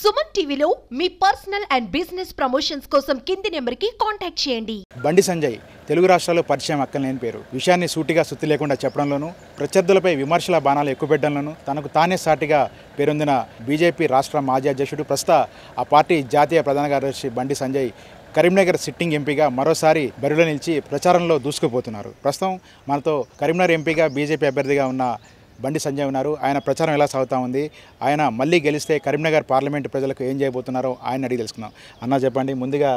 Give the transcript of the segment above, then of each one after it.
సుమన్ టీవీలో మీ personal and business promotions కోసం కింది నెంబర్కి కాంటాక్ట్ చేయండి. బండి సంజయ్ తెలుగు రాష్ట్రాల్లో పరిచయం అక్కలేని పేరు. విషయాన్ని సూటిగా సుత్తి లేకుండా చెప్పడంలోనూ, ప్రత్యర్థులపై విమర్శల బాణాలు ఎక్కుపెట్టడంలోనూ తనకు తానే సాటిగా పేరొందిన బీజేపీ రాష్ట్ర మాజీ అధ్యక్షుడు, ప్రస్తుత ఆ పార్టీ జాతీయ ప్రధాన కార్యదర్శి బండి సంజయ్ కరీంనగర్ సిట్టింగ్ ఎంపీగా మరోసారి బరిలో నిలిచి ప్రచారంలో దూసుకుపోతున్నారు. ప్రస్తుతం మనతో కరీంనగర్ ఎంపీగా బీజేపీ అభ్యర్థిగా ఉన్న బండి సంజయ్ ఉన్నారు. ఆయన ప్రచారం ఎలా సాగుతూ ఉంది, ఆయన మళ్ళీ గెలిస్తే కరీంనగర్ పార్లమెంటు ప్రజలకు ఏం చేయబోతున్నారో ఆయన అడిగి తెలుసుకుందాం. అన్న చెప్పండి, ముందుగా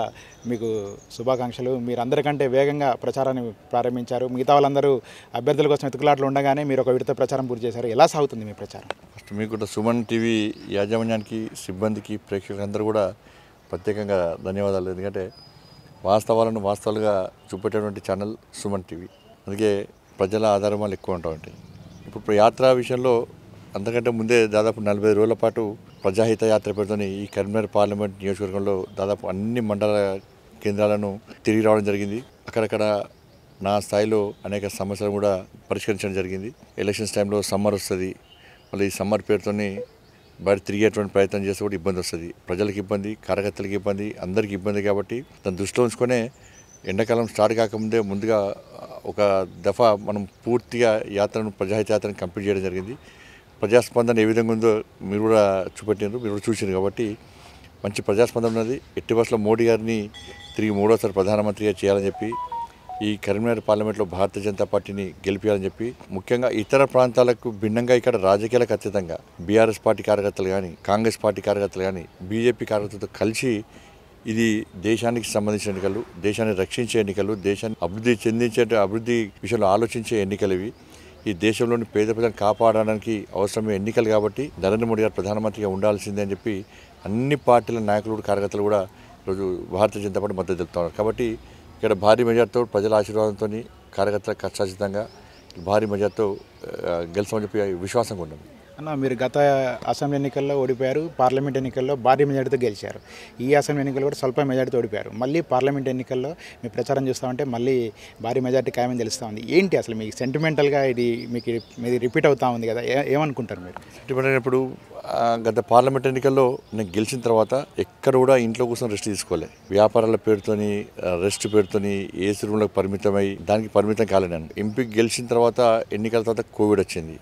మీకు శుభాకాంక్షలు. మీరు అందరికంటే వేగంగా ప్రచారాన్ని ప్రారంభించారు. మిగతా వాళ్ళందరూ అభ్యర్థుల కోసం ఎతుకులాట్లు ఉండగానే మీరు ఒక విడత ప్రచారం పూర్తి చేశారు. ఎలా సాగుతుంది మీ ప్రచారం? ఫస్ట్ మీకు కూడా సుమన్ టీవీ యాజమాన్యానికి, సిబ్బందికి, ప్రేక్షకులందరూ కూడా ప్రత్యేకంగా ధన్యవాదాలు. ఎందుకంటే వాస్తవాలను వాస్తవాలుగా చూపెట్టేటువంటి ఛానల్ సుమన్ టీవీ. అందుకే ప్రజల ఆధారమాలు ఎక్కువ ఉంటాయి. ఇప్పుడు యాత్ర విషయంలో అంతకంటే ముందే దాదాపు 40 రోజుల పాటు ప్రజాహిత యాత్ర పేరుతోని ఈ కరీంనగర్ పార్లమెంట్ నియోజకవర్గంలో దాదాపు అన్ని మండల కేంద్రాలను తిరిగి రావడం జరిగింది. అక్కడక్కడ నా స్థాయిలో అనేక సమస్యలు కూడా పరిష్కరించడం జరిగింది. ఎలక్షన్స్ టైంలో సమ్మర్ వస్తుంది, మళ్ళీ ఈ సమ్మర్ పేరుతోని బయట తిరిగేటువంటి ప్రయత్నం చేస్తే కూడా ఇబ్బంది వస్తుంది. ప్రజలకు ఇబ్బంది, కార్యకర్తలకు ఇబ్బంది, అందరికీ ఇబ్బంది. కాబట్టి దాన్ని దృష్టిలో ఉంచుకొనే ఎండాకాలం స్టార్ట్ కాకముందే ముందుగా ఒక దఫా మనం పూర్తిగా యాత్రను, ప్రజాహిత యాత్రను కంప్లీట్ చేయడం జరిగింది. ప్రజాస్పందన ఏ విధంగా ఉందో మీరు కూడా చూపెట్టినారు, మీరు కూడా చూసినారు. కాబట్టి మంచి ప్రజాస్పందన ఉన్నది. ఎట్టి బస్సులో మోడీ గారిని తిరిగి మూడోసారి ప్రధానమంత్రిగా చేయాలని చెప్పి, ఈ కరీంనగర్ పార్లమెంట్లో భారతీయ జనతా పార్టీని గెలిపించాలని చెప్పి, ముఖ్యంగా ఇతర ప్రాంతాలకు భిన్నంగా ఇక్కడ రాజకీయాలకు అతీతంగా బీఆర్ఎస్ పార్టీ కార్యకర్తలు కానీ, కాంగ్రెస్ పార్టీ కార్యకర్తలు కానీ, బీజేపీ కార్యకర్తలతో కలిసి ఇది దేశానికి సంబంధించిన ఎన్నికలు, దేశాన్ని రక్షించే ఎన్నికలు, దేశాన్ని అభివృద్ధి విషయంలో ఆలోచించే ఎన్నికలు ఇవి. ఈ దేశంలోని పేద ప్రజలను కాపాడడానికి అవసరమే ఎన్నికలు. కాబట్టి నరేంద్ర మోడీ గారు ప్రధానమంత్రిగా ఉండాల్సిందే అని చెప్పి అన్ని పార్టీల నాయకులు, కార్యకర్తలు కూడా ఈరోజు భారతీయ జనతా పార్టీ మద్దతు తెలుపుతున్నారు. కాబట్టి ఇక్కడ భారీ మెజార్టీతో, ప్రజల ఆశీర్వాదంతో, కార్యకర్తల కష్టాచితంగా భారీ మెజార్టీతో గెలుస్తామని చెప్పి విశ్వాసంగా ఉన్నాం. అన్న, మీరు గత అసెంబ్లీ ఎన్నికల్లో ఓడిపోయారు, పార్లమెంట్ ఎన్నికల్లో భారీ మెజార్టీతో గెలిచారు. ఈ అసెంబ్లీ ఎన్నికల్లో కూడా స్వల్ప మెజార్టీతో ఓడిపోయారు. మళ్ళీ పార్లమెంట్ ఎన్నికల్లో మీ ప్రచారం చూస్తామంటే మళ్ళీ భారీ మెజార్టీ ఖాయమని తెలుస్తూ ఉంది. ఏంటి అసలు మీకు సెంటిమెంటల్గా మీది రిపీట్ అవుతూ ఉంది కదా, ఏమనుకుంటారు మీరు? సెంటిమెంట్ అయినప్పుడు గత పార్లమెంట్ ఎన్నికల్లో నేను గెలిచిన తర్వాత ఎక్కడ కూడా ఇంట్లో కోసం రెస్ట్ తీసుకోలే. వ్యాపారాల పేరుతోని, రెస్ట్ పేరుతోని ఏసీ రూమ్లకు పరిమితమై దానికి పరిమితం కాలేను. ఎంపీ గెలిచిన తర్వాత ఎన్నికల తర్వాత కోవిడ్ వచ్చింది.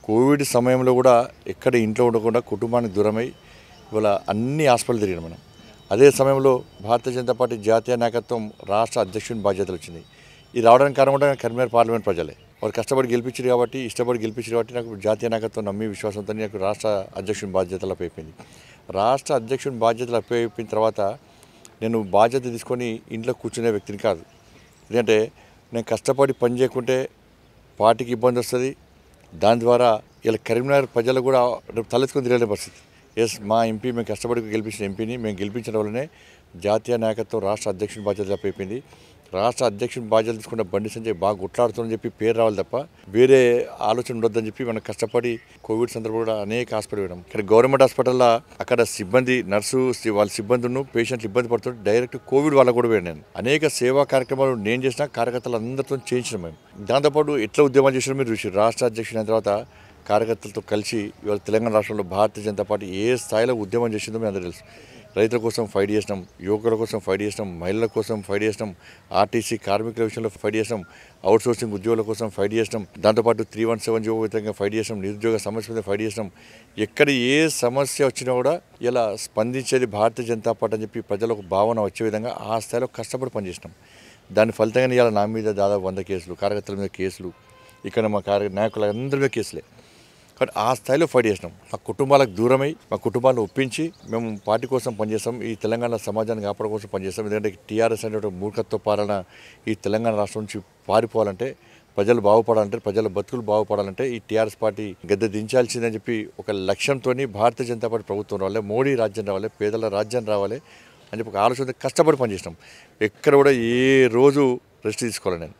కోవిడ్ సమయంలో కూడా ఎక్కడ ఇంట్లో ఉండకుండా కుటుంబానికి దూరమై ఇవాళ అన్ని హాస్పిటల్ తిరిగాను మనం. అదే సమయంలో భారతీయ జనతా పార్టీ జాతీయ నాయకత్వం రాష్ట్ర అధ్యక్షుని బాధ్యతలు వచ్చింది. ఇది రావడానికి కారణం కూడా కరీంనగర్ పార్లమెంట్ ప్రజలే. వారు కష్టపడి గెలిపించారు కాబట్టి, ఇష్టపడి గెలిపించారు కాబట్టి నాకు జాతీయ నాయకత్వం నమ్మి విశ్వాసంతో నాకు రాష్ట్ర అధ్యక్షుని బాధ్యతలు అప్పయిపోయింది. రాష్ట్ర అధ్యక్షుని బాధ్యతలు అప్పయిపోయిన తర్వాత నేను బాధ్యత తీసుకొని ఇంట్లో కూర్చునే వ్యక్తిని కాదు. ఎందుకంటే నేను కష్టపడి పని చేయకుంటే పార్టీకి ఇబ్బంది వస్తుంది. దాని ద్వారా ఇలా కరీంనగర్ ప్రజలు కూడా తలెత్తుకొని తిరగలేని పరిస్థితి. మా ఎంపీ, మేము కష్టపడి గెలిపించిన ఎంపీని మేము గెలిపించడం వల్లనే జాతీయ నాయకత్వం రాష్ట్ర అధ్యక్షుని బాధ్యతలు అయిపోయింది. రాష్ట్ర అధ్యక్షుని బాధ్యతలు తీసుకున్న బండి సంజయ్ బాగా కొట్లాడుతుందని చెప్పి పేరు రావాలి తప్ప వేరే ఆలోచన ఉండొద్దని చెప్పి మనం కష్టపడి కోవిడ్ సందర్భంలో కూడా అనేక హాస్పిటల్ వెళ్ళాం. ఇక్కడ గవర్నమెంట్ హాస్పిటల్లో అక్కడ సిబ్బంది, నర్సు వాళ్ళ సిబ్బందులను పేషెంట్లు ఇబ్బంది పడుతుంటే డైరెక్ట్ కోవిడ్ వాళ్ళకు కూడా వెళ్ళాను. అనేక సేవా కార్యక్రమాలు నేను చేసిన, కార్యకర్తలు అందరితో చేయించినాం మేము. దాంతోపాటు ఎట్లా ఉద్యమాలు చేసినా మీరు చూసి, రాష్ట్ర అధ్యక్షుని అయిన తర్వాత కార్యకర్తలతో కలిసి ఇవాళ తెలంగాణ రాష్ట్రంలో భారతీయ జనతా పార్టీ ఏ స్థాయిలో ఉద్యమం చేసిందో మీ అందరూ తెలుసు. రైతుల కోసం ఫైట్ చేసినాం, యువకుల కోసం ఫైట్ చేసినాం, మహిళల కోసం ఫైట్ చేసినాం, ఆర్టీసీ కార్మికుల విషయంలో ఫైట్ చేసినాం, అవుట్సోర్సింగ్ ఉద్యోగుల కోసం ఫైట్ చేసినాం, దాంతోపాటు 317 జీవో వ్యతిరేకంగా ఫైట్ చేసినాం, నిరుద్యోగ సమస్య మీద ఫైట్ చేసినాం. ఎక్కడ ఏ సమస్య వచ్చినా కూడా ఇలా స్పందించేది భారతీయ జనతా పార్టీ అని చెప్పి ప్రజలకు భావన వచ్చే విధంగా ఆ స్థాయిలో కష్టపడి పనిచేసినాం. దాని ఫలితంగానే ఇలా నా మీద దాదాపు 100 కేసులు, కార్యకర్తల మీద కేసులు, ఇక్కడ మా నాయకుల అందరి మీద కేసులే. కాబట్టి ఆ స్థాయిలో ఫైట్ చేసినాం. మా కుటుంబాలకు దూరమై, మా కుటుంబాలను ఒప్పించి మేము పార్టీ కోసం పనిచేస్తాం, ఈ తెలంగాణ సమాజాన్ని కాపాడ కోసం పనిచేస్తాం. ఎందుకంటే టీఆర్ఎస్ అనే మూర్ఖత్వ పాలన ఈ తెలంగాణ రాష్ట్రం నుంచి పారిపోవాలంటే, ప్రజలు బాగుపడాలంటే, ప్రజల బతుకులు బాగుపడాలంటే ఈ టీఆర్ఎస్ పార్టీ గద్దె దించాల్సిందని చెప్పి ఒక లక్ష్యంతో భారతీయ జనతా పార్టీ ప్రభుత్వం రావాలి, మోడీ రాజ్యం రావాలి, పేదల రాజ్యం రావాలి అని చెప్పి ఒక ఆలోచనతో కష్టపడి పనిచేసినాం. ఎక్కడ కూడా ఏ రోజు రెస్ట్ తీసుకోవాలి. నేను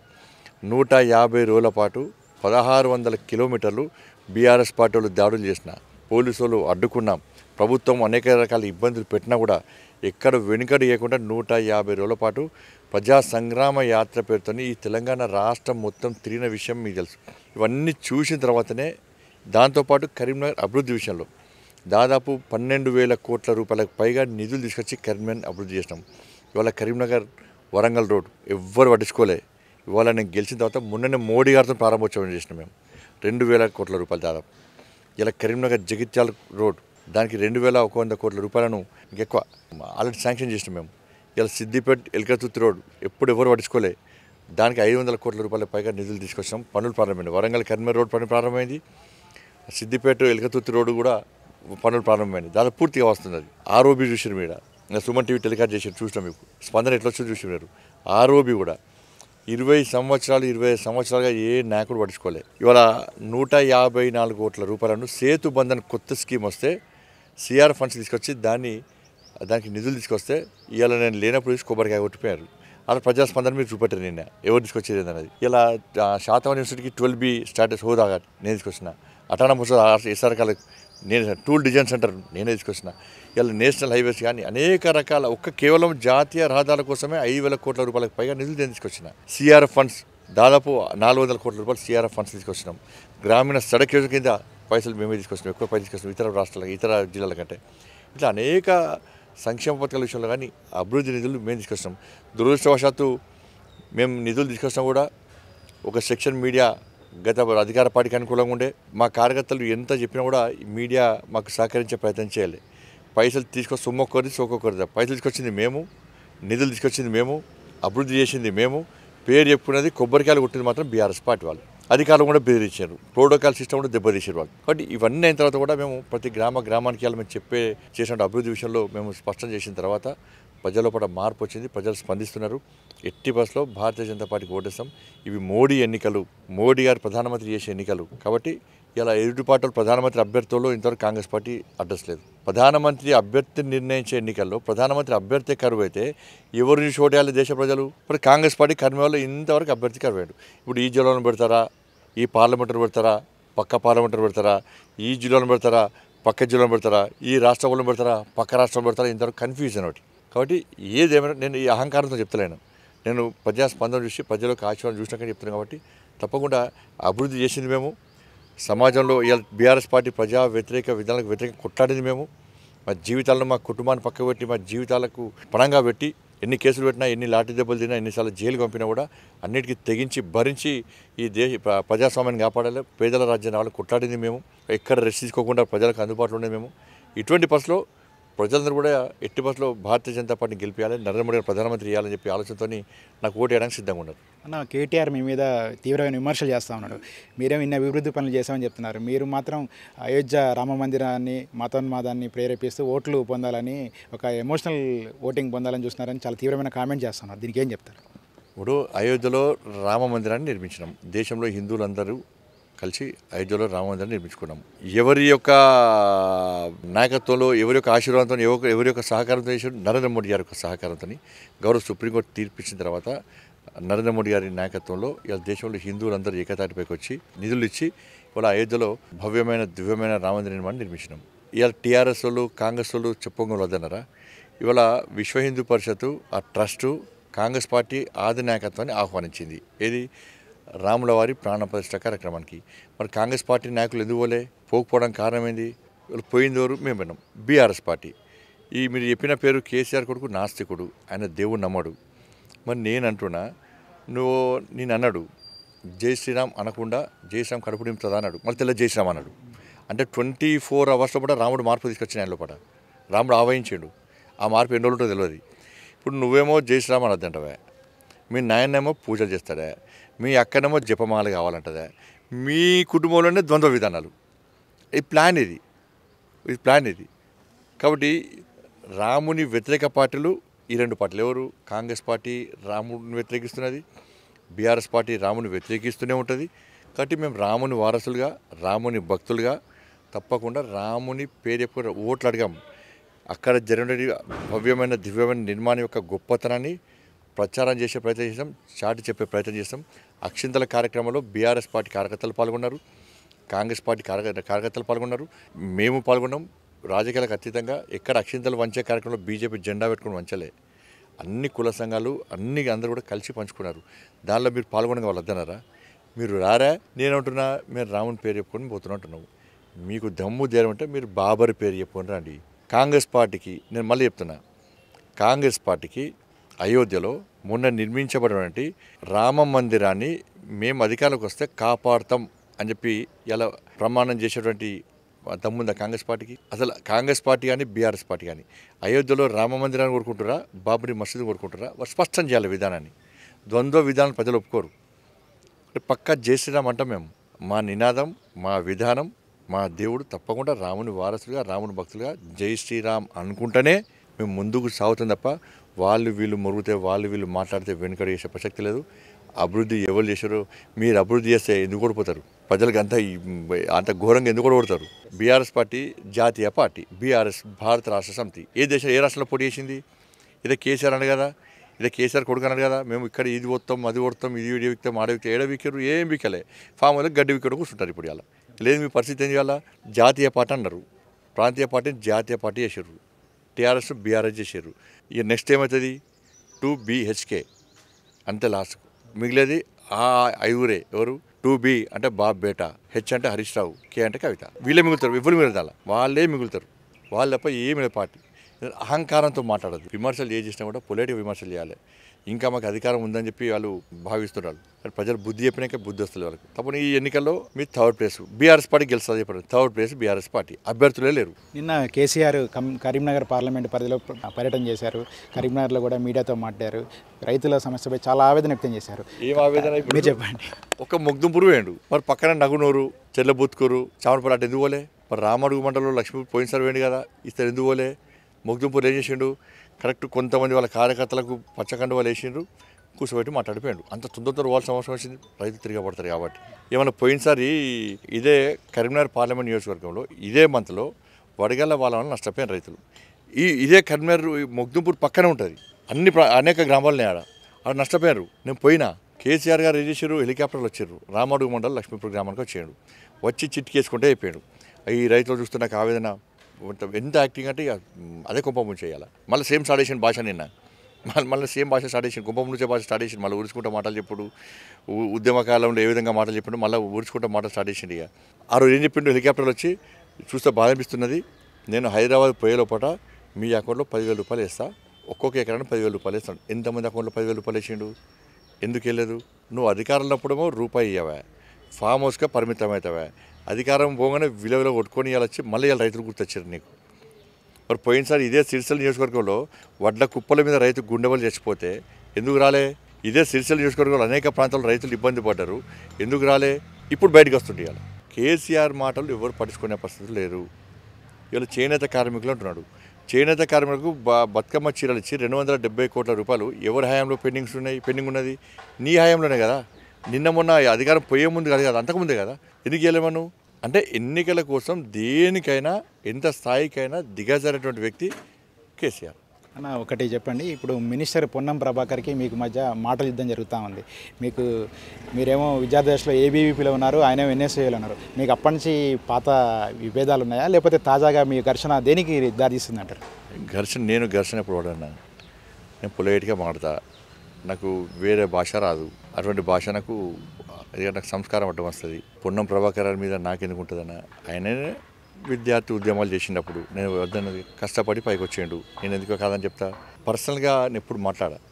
150 రోజుల పాటు 1600 కిలోమీటర్లు బీఆర్ఎస్ పార్టీ వాళ్ళు దాడులు చేసిన, పోలీసు వాళ్ళు అడ్డుకున్నాం, ప్రభుత్వం అనేక రకాల ఇబ్బందులు పెట్టినా కూడా ఎక్కడ వెనుకడు చేయకుండా 150 రోజుల పాటు ప్రజా సంగ్రామ యాత్ర పేరుతో ఈ తెలంగాణ రాష్ట్రం మొత్తం తిరిగిన విషయం మీకు తెలుసు. ఇవన్నీ చూసిన తర్వాతనే దాంతోపాటు కరీంనగర్ అభివృద్ధి విషయంలో దాదాపు 12,000 కోట్ల రూపాయలకు పైగా నిధులు తీసుకొచ్చి కరీంనగర్ అభివృద్ధి చేసినాం. ఇవాళ కరీంనగర్ వరంగల్ రోడ్ ఎవ్వరు పట్టించుకోలే. ఇవాళ నేను గెలిచిన తర్వాత మొన్ననే మోడీ గారితో ప్రారంభోత్సవం చేసినాం మేము 2,000 కోట్ల రూపాయలు దాదాపు. ఇలా కరీంనగర్ జగిత్యాల రోడ్ దానికి 2,100 కోట్ల రూపాయలను ఇంకెక్కువ ఆల్రెడీ శాంక్షన్ చేసినాం మేము. ఇలా సిద్దిపేట ఎల్కతుర్తి రోడ్ ఎప్పుడు ఎవరు పట్టించుకోలే, దానికి 500 కోట్ల రూపాయల పైగా నిధులు తీసుకొచ్చాం. పనులు ప్రారంభమైంది. వరంగల్ కరీంనగర్ రోడ్ పని ప్రారంభమైంది. సిద్దిపేట ఎల్కతుర్తి రోడ్డు కూడా పనులు ప్రారంభమైంది. దాదాపు పూర్తిగా వస్తుంది. అది ఆర్ఓబి చూసిన మీద సుమన్ టీవీ టెలికాస్ట్ చేసి చూసినాం. మీకు స్పందన ఎట్లా వచ్చో చూసినారు. ఆర్ఓబి కూడా 25 సంవత్సరాలుగా ఏ నాయకుడు పట్టించుకోలే. ఇవాళ 154 కోట్ల రూపాయలను సేతు బంధన్ కొత్త స్కీమ్ వస్తే సిఆర్ ఫండ్స్ తీసుకొచ్చి దానికి నిధులు తీసుకొస్తే ఇవాళ నేను లేనప్పుడు తీసి కొబ్బరికాయ కొట్టిపోయారు. అలా ప్రజాస్పందన మీరు చూపెట్టారు. నిన్న ఎవరు తీసుకొచ్చేది అనేది. ఇలా శాతవాహన యూనివర్సిటీకి 12B స్టాటస్ హోదాగా నేను తీసుకొచ్చిన. అటానమస్ ఎస్ఆర్ కాలేజ్ నేను టూల్ డిజైన్ సెంటర్ నేనే తీసుకొచ్చిన. ఇలా నేషనల్ హైవేస్ కానీ అనేక రకాల కేవలం జాతీయ రహదారుల కోసమే 5,000 కోట్ల రూపాయలకు పైగా నిధులు నేను తీసుకొచ్చిన. సిఆర్ఎఫ్ ఫండ్స్ దాదాపు 400 కోట్ల రూపాయలు సిఆర్ఎఫ్ ఫండ్స్ తీసుకొచ్చినాం. గ్రామీణ సడక్ యోజన కింద పైసలు మేమే తీసుకొచ్చినాం. ఎక్కువ పైసలు తీసుకొచ్చినాం ఇతర రాష్ట్రాల ఇతర జిల్లాల కంటే. ఇట్లా అనేక సంక్షేమ పథకాల విషయంలో కానీ అభివృద్ధి నిధులు మేము తీసుకొచ్చినాం. దురదృష్టవశాత్తు మేము నిధులు తీసుకొచ్చినా కూడా ఒక సెక్షన్ మీడియా గత అధికార పార్టీకి అనుకూలంగా ఉండే. మా కార్యకర్తలు ఎంత చెప్పినా కూడా మీడియా మాకు సహకరించే ప్రయత్నం చేయాలి. పైసలు తీసుకొచ్చి సొమ్మొక్కరిది సోకొక్కరిది. పైసలు తీసుకొచ్చింది మేము, నిధులు తీసుకొచ్చింది మేము, అభివృద్ధి చేసింది మేము, పేరు చెప్పుకున్నది కొబ్బరికాయలు కొట్టింది మాత్రం బీఆర్ఎస్ పార్టీ వాళ్ళు. అధికారులు కూడా బెదిరించారు. ప్రోటోకాల్ సిస్టమ్ కూడా దెబ్బతీసారు వాళ్ళు. కాబట్టి ఇవన్నీ అయిన తర్వాత కూడా మేము ప్రతి గ్రామానికి మేము చేసిన అభివృద్ధి విషయంలో మేము స్పష్టం చేసిన తర్వాత ప్రజల పట్ల మార్పు వచ్చింది. ప్రజలు స్పందిస్తున్నారు. ఎట్టి బస్సులో భారతీయ జనతా పార్టీకి ఓటేస్తాం. ఇవి మోడీ ఎన్నికలు, మోడీ గారు ప్రధానమంత్రి చేసే ఎన్నికలు. కాబట్టి ఇలా ఎదుటి పార్టీలు ప్రధానమంత్రి అభ్యర్థుల్లో ఇంతవరకు కాంగ్రెస్ పార్టీ అడ్రస్ లేదు. ప్రధానమంత్రి అభ్యర్థిని నిర్ణయించే ఎన్నికల్లో ప్రధానమంత్రి అభ్యర్థి కరువు అయితే ఎవరిని చోటేయాలి దేశ ప్రజలు? ఇప్పుడు కాంగ్రెస్ పార్టీ కర్మలో ఇంతవరకు అభ్యర్థి కరువాడు. ఇప్పుడు ఈ జిల్లాలో పెడతారా, ఈ పార్లమెంటరీ పెడతారా, పక్క పార్లమెంటరీ పెడతారా, ఈ జిల్లాలో పెడతారా, పక్క జిల్లాలో పెడతారా, ఈ రాష్ట్రంలో పెడతారా, పక్క రాష్ట్రంలో పెడతారా, ఇంతవరకు కన్ఫ్యూజన్ ఒకటి. కాబట్టి ఏదేమైనా నేను ఈ అహంకారంతో చెప్తలేను. నేను ప్రజాస్పందన చూసి ప్రజలకు ఆశీర్వాదం చూసినాకని చెప్తున్నాను. కాబట్టి తప్పకుండా అభివృద్ధి చేసింది మేము. సమాజంలో బీఆర్ఎస్ పార్టీ ప్రజా వ్యతిరేక విధానాలకు వ్యతిరేకంగా కొట్లాడింది మేము. మా జీవితాలను మా కుటుంబాన్ని పక్క పెట్టి మా జీవితాలకు పణంగా పెట్టి ఎన్ని కేసులు పెట్టినా, ఎన్ని లాఠీ దెబ్బలు తిన్నా, ఎన్నిసార్లు జైలు పంపినా కూడా అన్నిటికీ తెగించి భరించి ఈ ప్రజాస్వామ్యాన్ని కాపాడాలి, పేదల రాజ్యాన్ని వాళ్ళు కొట్లాడింది మేము. ఎక్కడ రెస్ట్ తీసుకోకుండా ప్రజలకు అందుబాటులో ఉండేది మేము. ఇటువంటి పరిస్థితిలో ప్రజలందరూ కూడా ఎట్టి బస్సులో భారతీయ జనతా పార్టీని గెలిపించాలి, నరేంద్ర మోడీ ప్రధానమంత్రి చేయాలని చెప్పి ఆలోచనతో నాకు ఓటు వేయడానికి సిద్ధంగా ఉన్నారు. అన్న, కేటీఆర్ మీ మీద తీవ్రమైన విమర్శలు చేస్తూ ఉన్నాడు. మీరేమో ఇన్ని అభివృద్ధి పనులు చేస్తామని చెప్తున్నారు. మీరు మాత్రం అయోధ్య రామ మందిరాన్ని మతోన్మాదాన్ని ప్రేరేపిస్తూ ఓట్లు పొందాలని, ఒక ఎమోషనల్ ఓటింగ్ పొందాలని చూస్తున్నారని చాలా తీవ్రమైన కామెంట్ చేస్తున్నారు. దీనికి ఏం చెప్తారు? ఇప్పుడు అయోధ్యలో రామ మందిరాన్ని నిర్మించినాం. దేశంలో హిందువులందరూ కలిసి అయోధ్యలో రామ మందిరాన్ని నిర్మించుకున్నాం. ఎవరి యొక్క నాయకత్వంలో, ఎవరి యొక్క ఆశీర్వాదంతో, ఎవరి యొక్క సహకారంతో చేశారు? నరేంద్ర మోడీ గారి యొక్క సహకారంతో. గౌరవ సుప్రీంకోర్టు తీర్పిచ్చిన తర్వాత నరేంద్ర మోడీ గారి నాయకత్వంలో ఇలా దేశంలో హిందువులందరూ ఏకతాటిపైకి వచ్చి నిధులు ఇచ్చి ఇవాళ అయోధ్యలో భవ్యమైన దివ్యమైన రామ మందిర నిర్మాణం నిర్మించినాం. ఇవాళ టీఆర్ఎస్ వాళ్ళు, కాంగ్రెస్ వాళ్ళు చెప్పుకోగల వద్దన్నారా? ఇవాళ విశ్వ హిందూ పరిషత్తు ఆ ట్రస్టు కాంగ్రెస్ పార్టీ ఆది నాయకత్వాన్ని ఆహ్వానించింది. ఏది? రాముల వారి ప్రాణ ప్రతిష్ఠ కార్యక్రమానికి. మరి కాంగ్రెస్ పార్టీ నాయకులు ఎందుకు పోకపోవడానికి కారణం ఏంది? వాళ్ళు పోయింది ఎవరు? మేము విన్నాం. BRS party. మీరు చెప్పిన పేరు కేసీఆర్ కొడుకు నాస్తికుడు, ఆయన దేవుడు నమ్మడు. మరి నేను అంటున్నా, నేను అన్నాడు జై శ్రీరామ్ అనకుండా జై శ్రీరామ్ కడుపు నింపుతుందా అన్నాడు. మళ్ళీ తెల్ల జై శ్రీరామ్ అన్నాడు. అంటే 24 అవర్స్లో కూడా రాముడు మార్పు తీసుకొచ్చిన ఆయన లోపల. రాముడు ఆవహించాడు. ఆ మార్పు ఎన్ని రోజులు తెలియదు. ఇప్పుడు నువ్వేమో జై శ్రీరామ్ అనొద్దంటవే, మీ నాయనేమో పూజలు చేస్తాడే, మీ అక్కనేమో జపమాల కావాలంటదే, మీ కుటుంబంలోనే ద్వంద్వ విధానాలు. ఈ ప్లాన్ ఇది. కాబట్టి రాముని వ్యతిరేక పార్టీలు ఈ రెండు పార్టీలు. ఎవరు? కాంగ్రెస్ పార్టీ రాముడిని వ్యతిరేకిస్తున్నది, బీఆర్ఎస్ పార్టీ రాముని వ్యతిరేకిస్తూనే ఉంటుంది. కాబట్టి మేము రాముని వారసులుగా, రాముని భక్తులుగా తప్పకుండా రాముని పేరు చెప్పుకుని ఓట్లు అడిగాం. అక్కడ జరిగిన భవ్యమైన దివ్యమైన నిర్మాణం యొక్క గొప్పతనాన్ని ప్రచారం చేసే ప్రయత్నం చేస్తాం, చాటి చెప్పే ప్రయత్నం చేస్తాం. అక్షింతల కార్యక్రమంలో బీఆర్ఎస్ పార్టీ కార్యకర్తలు పాల్గొన్నారు, కాంగ్రెస్ పార్టీ కార్యకర్తలు పాల్గొన్నారు, మేము పాల్గొన్నాం. రాజకీయాలకు అతీతంగా ఎక్కడ అక్షింతలు వంచే కార్యక్రమంలో బీజేపీ జెండా పెట్టుకుని వంచలే. అన్ని కుల సంఘాలు అందరూ కూడా కలిసి పంచుకున్నారు. దానిలో మీరు పాల్గొనగా వాళ్ళు వద్దన్నారా? మీరు రారా? నేనంటున్నా, మేము రాముని పేరు చెప్పుకొని పోతున్నట్టున్నాము. మీకు దమ్ము ధైర్యం అంటే మీరు బాబర్ పేరు చెప్పుకొని రండి. కాంగ్రెస్ పార్టీకి నేను మళ్ళీ చెప్తున్నా, కాంగ్రెస్ పార్టీకి అయోధ్యలో మొన్న నిర్మించబడినటువంటి రామ మందిరాన్ని మేము అధికారంలోకి వస్తే కాపాడుతాం అని చెప్పి ఇలా ప్రమాణం చేసేటువంటి దమ్ముందా కాంగ్రెస్ పార్టీకి? అసలు కాంగ్రెస్ పార్టీ కానీ బీఆర్ఎస్ పార్టీ కానీ అయోధ్యలో రామ మందిరాన్ని కోరుకుంటారా, బాబరీ మసీదు కోరుకుంటారా? వారు స్పష్టం చేయాలి విధానాన్ని. ద్వంద్వ విధానం ప్రజలు ఒప్పుకోరు. పక్కా జై శ్రీరామ్ అంటాం మేము. మా నినాదం, మా విధానం, మా దేవుడు తప్పకుండా రాముని వారసులుగా, రాముని భక్తులుగా జై శ్రీరామ్ అనుకుంటేనే మేము ముందుకు సాగుతాం తప్ప వాళ్ళు వీళ్ళు మురుగుతే, వాళ్ళు వీళ్ళు మాట్లాడితే వెనుకడు చేసే ప్రసక్తి లేదు. అభివృద్ధి ఎవరు చేశారో మీరు అభివృద్ధి చేస్తే ఎందుకు ఓడిపోతారు? ప్రజలకు అంత ఘోరంగా ఎందుకు ఓడిపోతారు? బీఆర్ఎస్ పార్టీ జాతీయ పార్టీ, బీఆర్ఎస్ భారత రాష్ట్ర సమితి ఏ రాష్ట్రంలో పోటీ చేసింది? ఇదే కేసీఆర్ అన్నాడు కదా, ఇదే కేసీఆర్ కొడుకు అన్నాడు కదా, మేము ఇక్కడ ఇది వస్తాం, అది వస్తాం, ఇది వీడియో విక్తాం, ఆడ విక్తాం, ఏడ విక్కారు, ఏం విక్కలే, ఫామ్ వల్ల గడ్డి విక్కడ కూర్చుంటారు. ఇప్పుడు ఇలా లేదు. మీ పరిస్థితి ఏం చేయాలా? జాతీయ పార్టీ అన్నారు, ప్రాంతీయ పార్టీని జాతీయ పార్టీ చేశారు, టీఆర్ఎస్ బీఆర్ఎస్ చేశారు. ఇక నెక్స్ట్ ఏమవుతుంది? 2BHK అంతే లాస్ట్. మిగిలేది ఆ ఐదుగురే. ఎవరు? 2B అంటే బాబ్ బేటా, H అంటే హరీష్ రావు, K అంటే కవిత. వీళ్ళే మిగులుతారు. ఎవరు మిగులుతారు? వాళ్ళే మిగులుతారు. వాళ్ళు తప్ప ఏమి లేదు. పార్టీ అహంకారంతో మాట్లాడదు. విమర్శలు ఏ చేసినా కూడా పొలిటికల్ విమర్శలు చేయాలి. ఇంకా మాకు అధికారం ఉందని చెప్పి వాళ్ళు భావిస్తున్నారు. ప్రజలు బుద్ధి చెప్పినాక బుద్ధి వస్తుంది వాళ్ళకి. తప్పని ఈ ఎన్నికల్లో మీ థర్డ్ ప్లేస్ బీఆర్ఎస్ పార్టీ గెలుస్తుంది చెప్పారు. థర్డ్ ప్లేస్ బీఆర్ఎస్ పార్టీ, అభ్యర్థులే లేరు. నిన్న కేసీఆర్ కరీంనగర్ పార్లమెంట్ పరిధిలో పర్యటన చేశారు. కరీంనగర్లో కూడా మీడియాతో మాట్లాడారు. రైతుల సమస్యపై చాలా ఆవేదన వ్యక్తం చేశారు. ఏం ఆవేదన మీరు చెప్పండి. ఒక మొగ్దుంపురు వేయండు, మరి పక్కన నగునూరు, చెల్లబుత్కూరు, చామరపల్లి అటు ఎందుకు పోలే? మరి రామడుగు మండలంలో లక్ష్మీపూర్ పోయినసారి వేయండి కదా, ఇస్తారు ఎందుకు పోలే? మొగ్దుంపూర్ ఏం చేసిండు? కరెక్ట్ కొంతమంది వాళ్ళ కార్యకర్తలకు పచ్చకండు వాళ్ళు వేసిండ్రు, కూర్చోబెట్టి మాట్లాడిపోయాడు. అంత తొందరతో పోవాల్సిన అవసరం వచ్చింది. రైతు తిరగబడతారు కాబట్టి. ఏమన్నా పోయినసారి ఇదే కరీంనగర్ పార్లమెంట్ నియోజకవర్గంలో ఇదే మంత్లో వడగళ్ళ వాళ్ళ నష్టపోయిన రైతులు. ఇదే కరీంనగర్ మొగ్దుంపూర్ పక్కనే ఉంటుంది. అనేక గ్రామాలనే ఆడ నష్టపోయారు. నేను పోయినా. కేసీఆర్ గారు ఏం చేశారు? హెలికాప్టర్లు వచ్చారు. రామడుగు మండలం లక్ష్మీపూర్ గ్రామానికి వచ్చాడు. వచ్చి చిట్కేసుకుంటే అయిపోయాడు. ఈ రైతులు చూస్తే నాకు ఆవేదన. ఎంత యాక్టింగ్ అంటే అదే కుంభం చేయాలి. మళ్ళీ సేమ్ స్టార్టేషన్ భాష నిన్న మళ్ళీ సేమ్ భాష స్టార్టేషన్, కుంభం నుంచే భాష స్టార్టేషన్. మళ్ళీ ఊరుచుకుంటూ మాటలు చెప్పుడు, ఉద్యమకాలంలో ఏ విధంగా మాటలు చెప్పుడు, మళ్ళీ ఊరుచుకుంటూ మాటలు స్టార్టేషన్. ఇక ఆ రోజు ఏం చెప్పిండు? హెలికాప్టర్లు వచ్చి చూస్తే బాధ అనిపిస్తున్నది. నేను హైదరాబాద్ పోయే లోపల మీ అకౌంట్లో 10,000 రూపాయలు వేస్తా, ఒక్కొక్క ఎకరానికి 10,000 రూపాయలు వేస్తాను. ఎంతమంది అకౌంట్లో 10,000 రూపాయలు వేసిండు? ఎందుకు వెళ్ళలేదు? నువ్వు అధికారంలో అప్పుడేమో రూపాయి ఇవ్వవా, ఫామ్ హౌస్గా పరిమితం అవుతావా, అధికారం పోగానే విలువలో కొట్టుకొని ఇలా వచ్చి మళ్ళీ ఇలా రైతులు గుర్తొచ్చారు నీకు. మరి పోయినసారి ఇదే సిరిసిల్ల నియోజకవర్గంలో వడ్ల కుప్పల మీద రైతు గుండెవలు చచ్చిపోతే ఎందుకు రాలే? ఇదే సిరిసిల్ల నియోజకవర్గంలో అనేక ప్రాంతాల్లో రైతులు ఇబ్బంది పడ్డారు, ఎందుకు రాలే? ఇప్పుడు బయటకు వస్తుండే. ఇవాళ కేసీఆర్ మాటలు ఎవరు పట్టించుకునే పరిస్థితులు లేరు. ఇవాళ చేనేత కార్మికులు అంటున్నాడు. చేనేత కార్మికులకు బతుకమ్మ చీరలు ఇచ్చి 270 కోట్ల రూపాయలు ఎవరి హయాంలో పెండింగ్ ఉన్నది? నీ హయాంలోనే కదా. నిన్న మొన్న అధికారం పోయే ముందు కాదు కదా, అంతకుముందే కదా. ఎందుకు వెళ్ళమను? అంటే ఎన్నికల కోసం దేనికైనా ఎంత స్థాయికైనా దిగజారేటువంటి వ్యక్తి కేసీఆర్. అన్న ఒకటి చెప్పండి. ఇప్పుడు మినిస్టర్ పొన్నం ప్రభాకర్కి మీకు మధ్య మాటల యుద్ధం జరుగుతూ ఉంది. మీరేమో విద్యార్థి దశలో ఏబీవీపీలో ఉన్నారు, ఆయన ఎన్ఎస్ఏలో ఉన్నారు. మీకు అప్పటి నుంచి పాత విభేదాలు ఉన్నాయా, లేకపోతే తాజాగా మీ ఘర్షణ దేనికి దారితీస్తుంది అంటారు? నేను ఘర్షణ ఎప్పుడు వాడన్నా? నేను పొలైట్గా మాడతా. నాకు వేరే భాష రాదు. అటువంటి భాష నాకు సంస్కారం అడ్డం వస్తుంది. పొన్నం ప్రభాకర్ మీద నాకెందుకు ఉంటుందన్న? ఆయనే విద్యార్థి ఉద్యమాలు చేసినప్పుడు నేను వద్దన్నది కష్టపడి పైకి వచ్చేయండు. నేను ఎందుకో కాదని చెప్తా. పర్సనల్గా నేను ఎప్పుడు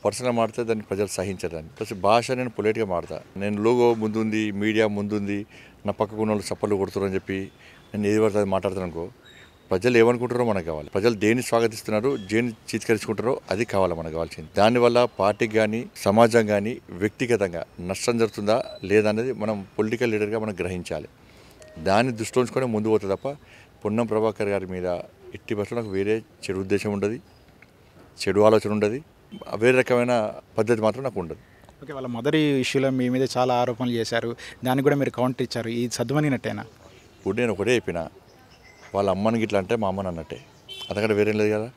పర్సనల్గా మాడితే దాన్ని ప్రజలు సహించదాన్ని. ప్లస్ భాష నేను పొలైట్గా మాడతా. నేను లోగో ముందుంది, మీడియా ముందుంది, నా పక్కకు ఉన్న వాళ్ళు చప్పట్లు కొడుతున్నారని చెప్పి నేను ఏది పడితే అది మాట్లాడతాను అనుకో, ప్రజలు ఏమనుకుంటారో మనకు కావాలి. ప్రజలు దేన్ని స్వాగతిస్తున్నారో, దేన్ని చీత్కరించుకుంటారో అది కావాలి మనకు కావాల్సింది. దానివల్ల పార్టీకి కానీ సమాజం కానీ వ్యక్తిగతంగా నష్టం జరుగుతుందా లేదా అనేది మనం పొలిటికల్ లీడర్గా మనం గ్రహించాలి. దాన్ని దృష్టిలో ఉంచుకొని ముందు పోతుంది తప్ప పొన్నం ప్రభాకర్ గారి మీద ఎట్టి బస్సులో నాకు వేరే చెడు ఉద్దేశం ఉండదు, చెడు ఆలోచన ఉండదు, వేరే రకమైన పద్ధతి మాత్రం నాకు ఉండదు. ఓకే, వాళ్ళ మొదటి ఇష్యూలో మీ మీద చాలా ఆరోపణలు చేశారు, దానికి కూడా మీరు కౌంటర్ ఇచ్చారు. ఇది సద్దుమనినట్టేనా? ఇప్పుడు నేను ఒకటే చెప్పిన, వాళ్ళ అమ్మని గిట్లా అంటే మా అమ్మని అన్నట్టే, అంతకంటే వేరేం లేదు కదా.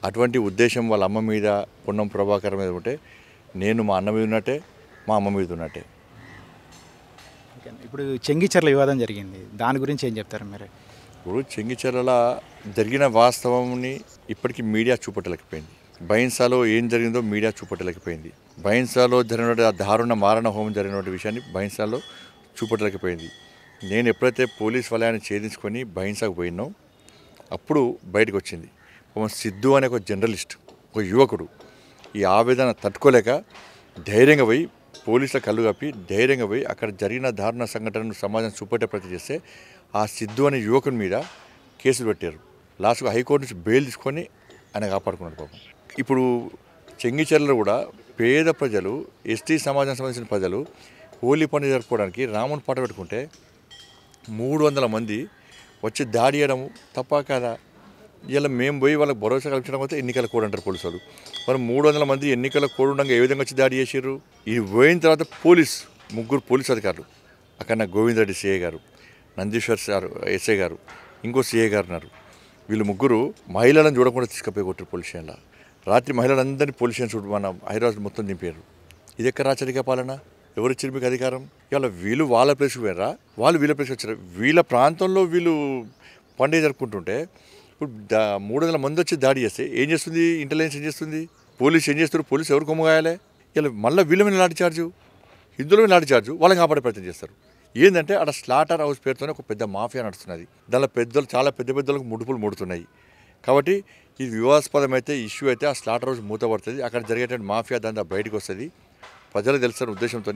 అటువంటి ఉద్దేశం వాళ్ళ అమ్మ మీద, పొన్నం ప్రభాకర్ మీద ఉంటే నేను మా అన్న మీద ఉన్నట్టే, మా అమ్మ మీద ఉన్నట్టే. ఓకే, ఇప్పుడు చెంగిచెర్ల వివాదం జరిగింది, దాని గురించి ఏం చెప్తారు మీరు? ఇప్పుడు చెంగిచెర్ల జరిగిన వాస్తవంని ఇప్పటికీ మీడియా చూపట్టలేకపోయింది. బైన్సాలో ఏం జరిగిందో మీడియా చూపట్టలేకపోయింది. బైన్సాలో జరిగినటువంటి ఆ దారుణ మారణ హోమం జరిగినటువంటి విషయాన్ని బైన్సాలో చూపట్టలేకపోయింది. నేను ఎప్పుడైతే పోలీస్ వలయాన్ని ఛేదించుకొని బహింసకు పోయినో అప్పుడు బయటకు వచ్చింది. సిద్ధు అనే ఒక జర్నలిస్ట్, ఒక యువకుడు ఈ ఆవేదన తట్టుకోలేక ధైర్యంగా పోయి పోలీసుల కళ్ళు కప్పి ధైర్యంగా పోయి అక్కడ జరిగిన దారుణ సంఘటనను సమాజం చూపెట్టే ప్రయత్నం చేస్తే ఆ సిద్ధు అనే యువకుని మీద కేసులు పెట్టారు. లాస్ట్గా హైకోర్టు నుంచి బెయిల్ తీసుకొని ఆయన కాపాడుకున్నాడు పాపం. ఇప్పుడు చెంగిచెర్లలో కూడా పేద ప్రజలు, ఎస్టీ సమాజానికి సంబంధించిన ప్రజలు హోలీ పండుగ జరుపుకోవడానికి రాముని పాట పెట్టుకుంటే 300 మంది వచ్చి దాడి చేయడము తప్ప కదా? ఇలా మేము పోయి వాళ్ళకి భరోసా కల్పించడం అయితే ఎన్నికల కోడ్ అంటారు పోలీసు వాళ్ళు. మరి 300 మంది ఎన్నికల కోడ్ ఉండగా ఏ విధంగా వచ్చి దాడి చేసారు? ఇది పోయిన తర్వాత ముగ్గురు పోలీసు అధికారులు, అక్కడ గోవింద్ రెడ్డి సిఐ గారు, నందీశ్వర్ సార్ ఎస్ఐ గారు, ఇంకో సిఐ గారు ఉన్నారు. వీళ్ళు ముగ్గురు మహిళలను చూడకుండా తీసుకుపోయి కొట్టారు పోలీస్ స్టేషన్లో. రాత్రి మహిళలందరినీ పోలీస్ స్టేషన్ చుట్టూ మన హైదరాబాద్ మొత్తం దింపారు. ఇది ఎక్కడ రాచరిక పాలన? ఎవరు ఇచ్చారు మీకు అధికారం? ఇవాళ వీళ్ళు వాళ్ళ ప్లేస్కి పోయారా, వాళ్ళు వీళ్ళ ప్లేస్కి వచ్చారు. వీళ్ళ ప్రాంతంలో వీళ్ళు పండుగ జరుపుకుంటుంటే ఇప్పుడు 300 మంది వచ్చి దాడి చేస్తే ఏం చేస్తుంది ఇంటెలిజెన్స్? ఏం చేస్తుంది పోలీసు? ఏం చేస్తారు? పోలీసు ఎవరు కొమ్మగాయాలి? ఇలా మళ్ళీ వీళ్ళ మీద లాఠీ చార్జు, హిందువుల మీద లాఠీ చార్జు, వాళ్ళని కాపాడే ప్రయత్నం చేస్తారు. ఏంటంటే అక్కడ స్లాటర్ హౌస్ పేరుతోనే ఒక పెద్ద మాఫియా నడుస్తున్నది. దానిలో చాలా పెద్దలకు ముడుపులు ముడుతున్నాయి. కాబట్టి ఇది వివాదాస్పదమైతే ఇష్యూ అయితే ఆ స్లాటర్ హౌస్ మూతపడుతుంది. అక్కడ జరిగేటువంటి మాఫియా దాంట్లో బయటకు వస్తుంది. ప్రజలకు తెలుస్తున్న ఉద్దేశంతో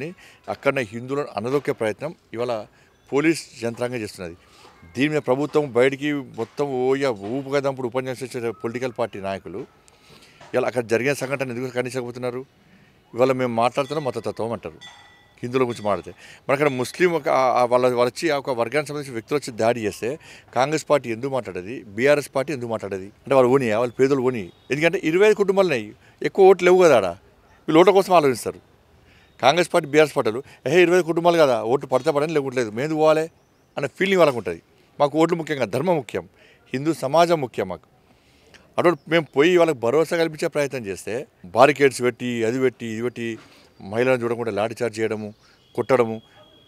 అక్కడ హిందువులను అనదొక్కే ప్రయత్నం ఇవాళ పోలీస్ యంత్రాంగం చేస్తున్నది. దీని మీద ప్రభుత్వం బయటికి మొత్తం ఊపుగా దంపుడు ఉపన్యాసించే పొలిటికల్ పార్టీ నాయకులు ఇవాళ అక్కడ జరిగిన సంఘటన ఎందుకు ఖండించకపోతున్నారు? ఇవాళ మేము మాట్లాడుతున్నాం మతతత్వం అంటారు, హిందువుల గురించి మాట్లాడితే. మరి అక్కడ ముస్లిం వాళ్ళు వచ్చి ఒక వర్గానికి సంబంధించిన వ్యక్తులు వచ్చి దాడి చేస్తే కాంగ్రెస్ పార్టీ ఎందుకు మాట్లాడేది, బీఆర్ఎస్ పార్టీ ఎందుకు మాట్లాడేది? అంటే వాళ్ళు ఓని, వాళ్ళు పేదలు ఓని. ఎందుకంటే 25 కుటుంబాలు ఉన్నాయి, ఎక్కువ ఓట్లు లేవు కదా. ఆడ వీళ్ళు ఓట్ల కోసం ఆలోచిస్తారు. కాంగ్రెస్ పార్టీ బీఆర్ఎస్ పార్టీలు 25 కుటుంబాలు కదా, ఓట్లు పడితే పడని లేకుంటలేదు, మేము పోవాలి అనే ఫీలింగ్ వాళ్ళకు ఉంటుంది. మాకు ఓట్లు ముఖ్యంగా, ధర్మం ముఖ్యం, హిందూ సమాజం ముఖ్యం మాకు. అటువంటి మేము పోయి వాళ్ళకి భరోసా కల్పించే ప్రయత్నం చేస్తే బారికేడ్స్ పెట్టి అది పెట్టి ఇది పెట్టి మహిళలను చూడకుండా లాఠీ చార్జ్ చేయడము, కొట్టడము,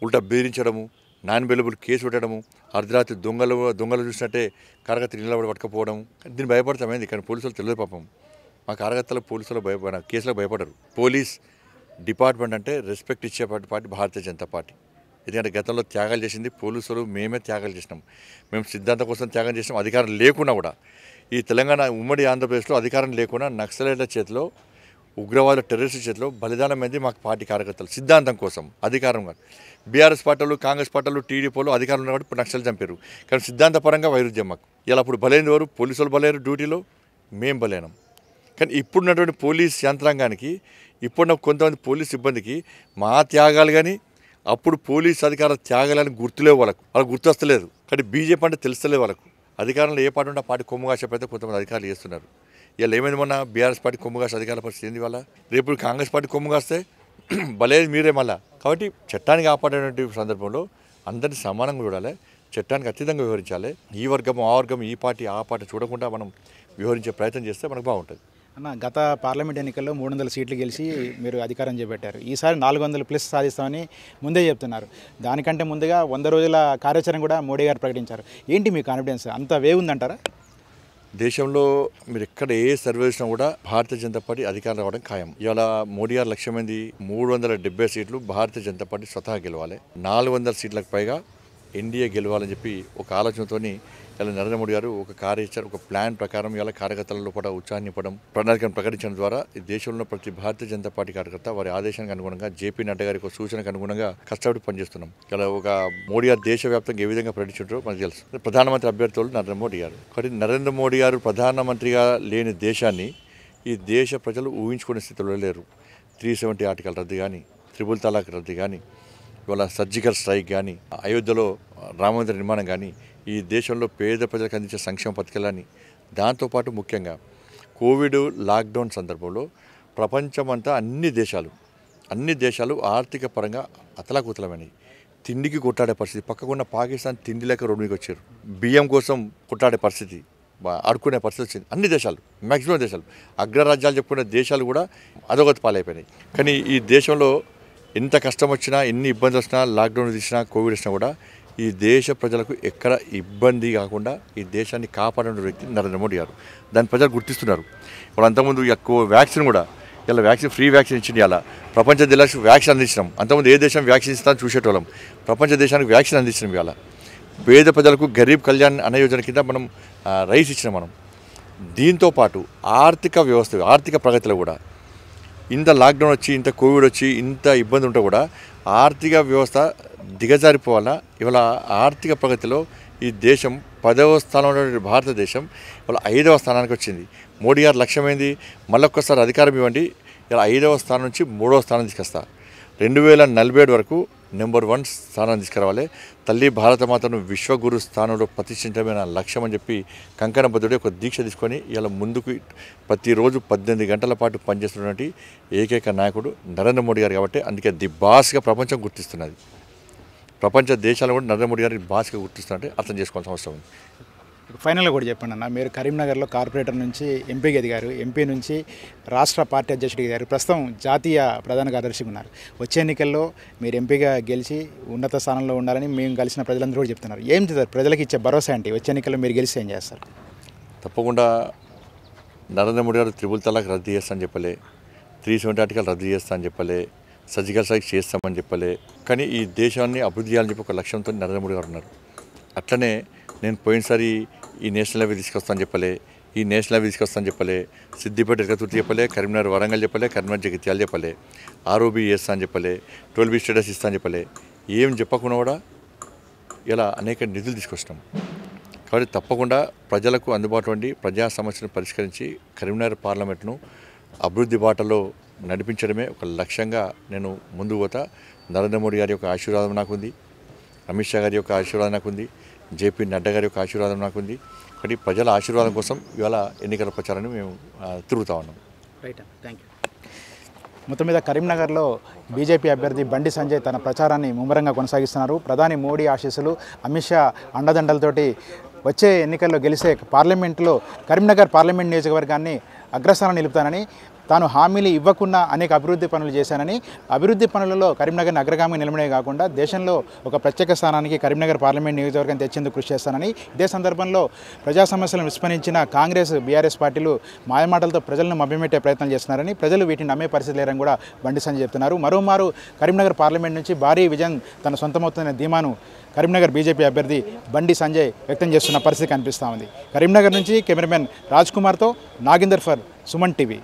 ఉల్టా బెదిరించడము, నాన్ అవైలబుల్ కేసు పెట్టడము, అర్ధరాత్రి దొంగలు చూసినట్టే కార్యకర్తలు నిలబడి పట్టుకపోవడం. దీన్ని భయపడతామైంది. కానీ పోలీసులు తెలియదు పాపం. మా కార్యకర్తలు పోలీసులు కేసులకు భయపడరు. పోలీస్ డిపార్ట్మెంట్ అంటే రెస్పెక్ట్ ఇచ్చే పార్టీ భారతీయ జనతా పార్టీ. ఎందుకంటే గతంలో త్యాగాలు చేసింది పోలీసులు, మేమే త్యాగాలు చేసినాం. మేము సిద్ధాంతం కోసం త్యాగం చేసినాం. అధికారం లేకున్నా కూడా ఈ తెలంగాణ ఉమ్మడి ఆంధ్రప్రదేశ్లో అధికారం లేకుండా నక్సలైట్ల చేతిలో, ఉగ్రవాద టెర్రరిస్ట్ చేతిలో బలిదానం అయింది మాకు పార్టీ కార్యకర్తలు సిద్ధాంతం కోసం, అధికారం కాదు. బీఆర్ఎస్ పార్టీలు, కాంగ్రెస్ పార్టీలు, టీడీపీలు అధికారం ఉన్న కాబట్టి ఇప్పుడు నక్సలు చంపారు. కానీ సిద్ధాంతపరంగా వైరుధ్యం మాకు. ఇలా అప్పుడు బలైంది ఎవరు? పోలీసులు బలయ్యారు డ్యూటీలో, మేము బలైనాం. కానీ ఇప్పుడున్నటువంటి పోలీస్ యంత్రాంగానికి, ఇప్పుడున్న కొంతమంది పోలీస్ సిబ్బందికి మా త్యాగాలు కానీ అప్పుడు పోలీస్ అధికారుల త్యాగాలని గుర్తులేవు. వాళ్ళకు గుర్తొస్తలేదు. కానీ బీజేపీ అంటే తెలుస్తలేదు వాళ్ళకు. అధికారంలో ఏ పార్టీ ఉంటే ఆ పార్టీ కొమ్ముగాసేపైతే కొంతమంది అధికారులు చేస్తున్నారు. ఇలా ఏమైంది మొన్న బీఆర్ఎస్ పార్టీ కొమ్ముగాసే అధికారుల పరిస్థితి ఏంది వాళ్ళ? రేపు కాంగ్రెస్ పార్టీ కొమ్ముగాస్తే బలేదు మీరే మళ్ళా. కాబట్టి చట్టాన్ని కాపాడేటువంటి సందర్భంలో అందరినీ సమానంగా చూడాలి, చట్టానికి అతీతంగా వ్యవహరించాలి. ఈ వర్గం ఆ వర్గం, ఈ పార్టీ ఆ పార్టీ చూడకుండా మనం వ్యవహరించే ప్రయత్నం చేస్తే మనకు బాగుంటుంది. అన్న, గత పార్లమెంట్ ఎన్నికల్లో 300 సీట్లు గెలిచి మీరు అధికారం చేపట్టారు. ఈసారి 400+ సాధిస్తామని ముందే చెప్తున్నారు. దానికంటే ముందుగా 100 రోజుల కార్యాచరణ కూడా మోడీ గారు ప్రకటించారు. ఏంటి మీ కాన్ఫిడెన్స్? అంత వేవ్ ఉందంటారా? దేశంలో మీరు ఎక్కడ ఏ సర్వే చేసినా కూడా భారతీయ జనతా పార్టీ అధికారం రావడం ఖాయం. ఇవాళ మోడీ గారు లక్ష్యమైంది 370 సీట్లు భారతీయ జనతా పార్టీ స్వతహా గెలవాలి, 400 సీట్లకు పైగా ఎన్డీఏ గెలవాలని చెప్పి ఒక ఆలోచనతోని ఇలా నరేంద్ర మోడీ గారు ఒక కార్యాచరణ, ఒక ప్లాన్ ప్రకారం ఇలా కార్యకర్తలలో కూడా ఉత్సాహం నింపడం, ప్రణాళికను ప్రకటించడం ద్వారా ఈ దేశంలో ప్రతి భారతీయ జనతా పార్టీ కార్యకర్త వారి ఆదేశానికి అనుగుణంగా, జేపీ నడ్డా గారి ఒక సూచనకు అనుగుణంగా కష్టపడి పనిచేస్తున్నాం. ఇలా ఒక మోడీ గారు దేశవ్యాప్తంగా ఏ విధంగా ప్రకటించారో మనకు తెలుసు. ప్రధానమంత్రి అభ్యర్థులు నరేంద్ర మోడీ గారు. కాబట్టి నరేంద్ర మోడీ గారు ప్రధానమంత్రిగా లేని దేశాన్ని ఈ దేశ ప్రజలు ఊహించుకునే స్థితిలో లేరు. 370 ఆర్టికల్ రద్దు కానీ, 3 తలాక్ రద్దు కానీ, ఇవాళ సర్జికల్ స్ట్రైక్ కానీ, అయోధ్యలో రామమందిర నిర్మాణం కానీ, ఈ దేశంలో పేద ప్రజలకు అందించే సంక్షేమ పథకాలని, దాంతోపాటు ముఖ్యంగా కోవిడ్ లాక్డౌన్ సందర్భంలో ప్రపంచమంతా అన్ని దేశాలు ఆర్థిక పరంగా అతలాకుతలమైనవి. తిండికి కొట్టాడే పరిస్థితి. పక్కకున్న పాకిస్తాన్ తిండి లేక రోడ్డుకి వచ్చారు. బియ్యం కోసం కొట్టాడే పరిస్థితి, ఆడుకునే పరిస్థితి వచ్చింది. అన్ని దేశాలు, మ్యాక్సిమం దేశాలు, అగ్రరాజ్యాలు చెప్పుకునే దేశాలు కూడా అధోగతి పాలైపోయినాయి. కానీ ఈ దేశంలో ఎంత కష్టం వచ్చినా, ఎన్ని ఇబ్బందులు వచ్చినా, లాక్డౌన్ తీసినా, కోవిడ్ వచ్చినా కూడా ఈ దేశ ప్రజలకు ఎక్కడ ఇబ్బంది కాకుండా ఈ దేశాన్ని కాపాడిన వ్యక్తి నరేంద్ర మోడీ గారు. దాన్ని ప్రజలు గుర్తిస్తున్నారు. వాళ్ళు అంతకుముందు ఎక్కువ వ్యాక్సిన్ కూడా ఇలా వ్యాక్సిన్ ఫ్రీ వ్యాక్సిన్ ఇచ్చింది. ఇలా ప్రపంచ దేశాలకు వ్యాక్సిన్ అందించినాం. అంతకుముందు ఏ దేశం వ్యాక్సిన్ ఇస్తాను చూసేటోళ్ళం. ప్రపంచ దేశానికి వ్యాక్సిన్ అందించినాం. ఇవాళ పేద ప్రజలకు గరీబ్ కళ్యాణ్ అనే యోజన కింద మనం రైస్ ఇచ్చినాం. మనం దీంతోపాటు ఆర్థిక వ్యవస్థ ఆర్థిక ప్రగతిలో కూడా ఇంత లాక్డౌన్ వచ్చి ఇంత కోవిడ్ వచ్చి ఇంత ఇబ్బంది ఉంటే కూడా ఆర్థిక వ్యవస్థ దిగజారిపోవాలా. ఇవాళ ఆర్థిక ప్రగతిలో ఈ దేశం 10వ స్థానంలో భారతదేశం ఇవాళ 5వ స్థానానికి వచ్చింది. మోడీ గారు లక్ష్యమైంది మళ్ళొక్కసారి అధికారం ఇవ్వండి, ఇలా 5వ స్థానం నుంచి 3వ స్థానం తీసుకొస్తా, 2047 వరకు నెంబర్ 1 స్థానాన్ని తీసుకురావాలి, తల్లి భారతమాతను విశ్వగురు స్థానంలో ప్రతిష్ఠించడమే నా లక్ష్యం అని చెప్పి కంకణబద్ధుడే ఒక దీక్ష తీసుకొని ఇలా ముందుకు ప్రతిరోజు 18 గంటల పాటు పనిచేస్తున్నటువంటి ఏకైక నాయకుడు నరేంద్ర మోడీ గారు. కాబట్టి అందుకే ది బాస్గా ప్రపంచం గుర్తిస్తున్నది. ప్రపంచ దేశాలు కూడా నరేంద్ర మోడీ గారిని బాస్గా గుర్తిస్తున్నట్టే అర్థం చేసుకోవాల్సిన అవసరం ఉంది. ఫైనల్గా కూడా చెప్పండి అన్న, మీరు కరీంనగర్లో కార్పొరేటర్ నుంచి ఎంపీకి ఎదిగారు, ఎంపీ నుంచి రాష్ట్ర పార్టీ అధ్యక్షుడికి ఎదిగారు, ప్రస్తుతం జాతీయ ప్రధాన కార్యదర్శిగా ఉన్నారు. వచ్చే ఎన్నికల్లో మీరు ఎంపీగా గెలిచి ఉన్నత స్థానంలో ఉండాలని మేము కలిసిన ప్రజలందరూ కూడా చెప్తున్నారు. ఏం చేస్తారు ప్రజలకు ఇచ్చే భరోసా ఏంటి? వచ్చే ఎన్నికల్లో మీరు గెలిస్తే ఏం చేస్తారు? తప్పకుండా నరేంద్ర మోడీ గారు 3 తలాక్ రద్దు చేస్తామని చెప్పలే, 370 ఆర్టికల్ రద్దు చేస్తామని చెప్పలే, సర్జికల్ స్ట్రైక్ చేస్తామని చెప్పలే. కానీ ఈ దేశాన్ని అభివృద్ధి చేయాలని చెప్పి ఒక లక్ష్యంతో నరేంద్ర మోడీ గారు ఉన్నారు. అట్లనే నేను పోయినసారి ఈ నేషనల్ హైవే తీసుకొస్తాను చెప్పలే, ఈ నేషనల్ హైవే తీసుకొస్తాను చెప్పలే, సిద్దిపేట ఎరకతుర్తి చెప్పలే, కరీంనగర్ వరంగల్ చెప్పలే, కరీంనగర్ జగిత్యాల చెప్పలే, ఆర్ఓబీ చేస్తా అని చెప్పలే, 12B స్టేటస్ ఇస్తా అని చెప్పలే. ఏం చెప్పకుండా కూడా ఇలా అనేక నిధులు తీసుకొచ్చినాం. కాబట్టి తప్పకుండా ప్రజలకు అందుబాటులో ఉండి ప్రజా సమస్యలను పరిష్కరించి కరీంనగర్ పార్లమెంట్ను అభివృద్ధి బాటలో నడిపించడమే ఒక లక్ష్యంగా నేను ముందుకు పోతా. నరేంద్ర మోడీ గారి యొక్క ఆశీర్వాదం నాకుంది, అమిత్ షా గారి యొక్క ఆశీర్వాదం నాకుంది, జేపీ నడ్డా గారి యొక్క ఆశీర్వాదం నాకుంది. కాబట్టి ప్రజల ఆశీర్వాదం కోసం ఇవాళ ఎన్నికల ప్రచారాన్ని మేము తిరుగుతూ ఉన్నాం. Right, thank you. మొత్తం మీద కరీంనగర్లో బీజేపీ అభ్యర్థి బండి సంజయ్ తన ప్రచారాన్ని ముమ్మరంగా కొనసాగిస్తున్నారు. ప్రధాని మోడీ ఆశీస్సులు, అమిత్ షా అండదండలతోటి వచ్చే ఎన్నికల్లో గెలిసే పార్లమెంట్లో కరీంనగర్ పార్లమెంట్ నియోజకవర్గాన్ని అగ్రస్థానం నిలుపుతానని, తాను హామీలు ఇవ్వకుండా అనేక అభివృద్ధి పనులు చేశానని, అభివృద్ధి పనులలో కరీంనగర్ని అగ్రగామిగా నిలబడే కాకుండా దేశంలో ఒక ప్రత్యేక స్థానానికి కరీంనగర్ పార్లమెంట్ నియోజకవర్గం తెచ్చేందుకు కృషి చేస్తానని, ఇదే సందర్భంలో ప్రజా సమస్యలను విస్మరించిన కాంగ్రెస్, బీఆర్ఎస్ పార్టీలు మాయమాటలతో ప్రజలను మభ్యపెట్టే ప్రయత్నం చేస్తున్నారని, ప్రజలు వీటిని నమ్మే పరిస్థితి లేరని కూడా బండి సంజయ్ చెప్తున్నారు. మరోమారు కరీంనగర్ పార్లమెంట్ నుంచి భారీ విజయం తన సొంతమవుతున్న ధీమాను కరీంనగర్ బీజేపీ అభ్యర్థి బండి సంజయ్ వ్యక్తం చేస్తున్న పరిస్థితి కనిపిస్తూ ఉంది. కరీంనగర్ నుంచి కెమెరామెన్ రాజ్ కుమార్తో నాగేందర్ ఫర్ సుమన్ టీవీ.